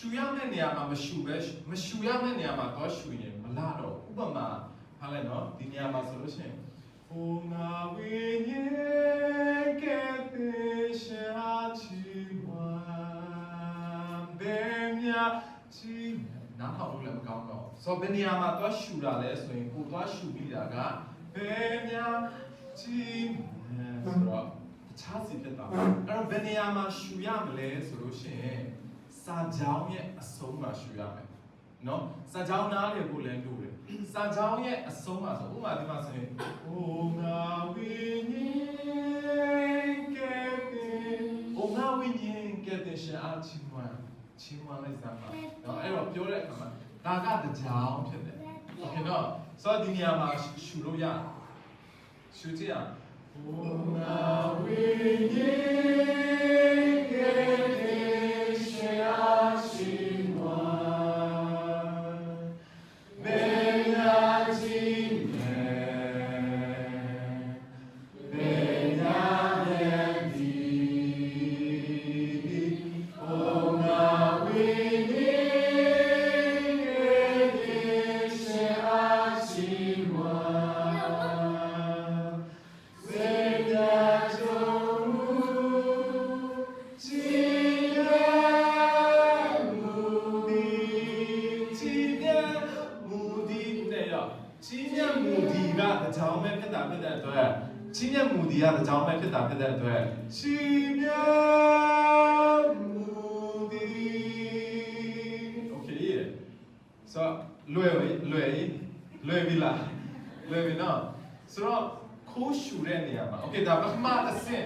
ရှူရမယ့်နေရာမှာမရှူပဲမရှူရမယ့်နေရာမှာတော့ရှူရင်မလာတော့ဥပမာဟာလဲနော်ဒီနေရာမှာဆိုလို့ရှိရင်ဟိုငါဝိညာဉ်ကဲ့သိရှာချီဝမ်းဘယ်မြချီနားထောင်လို့လည်းမကောင်းတော့ဆိုတော့ဘယ်နေရာမှာတော့ရှူတာလဲဆိုရင်ကိုတော့ရှူပြီးတာကဘယ်မြချီဆိုတော့တခြားစီဖြစ်တာအဲ့တော့ဘယ်နေရာမှာရှူရမလဲဆိုလို့ရှိရင်စာကြောင်းရဲ့အဆုံးမှာရှူရမယ်နော်စာကြောင်းနားလေကိုလည်းလို့တယ်စာကြောင်းရဲ့အဆုံးမှာဆိုဥပမာဒီမှာဆိုရင်ဟိုငါဝိညာဉ်ကဲ့တင်ဟိုငါဝိညာဉ်ကဲ့တင်ရှာချီမွမ်းလိုက်စမ်းပါနော်အဲ့တော့ပြောတဲ့အခါမှာဒါကတကြောင်းဖြစ်တယ်โอเคနော်ဆိုတော့ဒီနေရာမှာရှူလို့ရရှူကြည့်အောင်ဟိုငါဝိညာဉ်ကဲ့တင်ရှာချီမွမ်းဘယ်ညာချီဘယ်ညာရဲ့ဒီဟိုငါဝိညာဉ်ကဲ့တင်ရှာချီမွမ်းဘယ်ညာကြုံချီချင်းမြတ်မူဒီကတကြောင်ပဲဖြစ်တာဖြစ်တဲ့အတွက်ချင်းမြတ်မူဒီကတကြောင်ပဲဖြစ်တာဖြစ်တဲ့အတွက်ချင်းမြတ်မူဒီ Okay ဆိုလွယ်ပြီလားလွယ်ပြီနော်ဆိုတော့ခိုးရှူတဲ့နေရာမှာ Okay ဒါပထမအဆင့်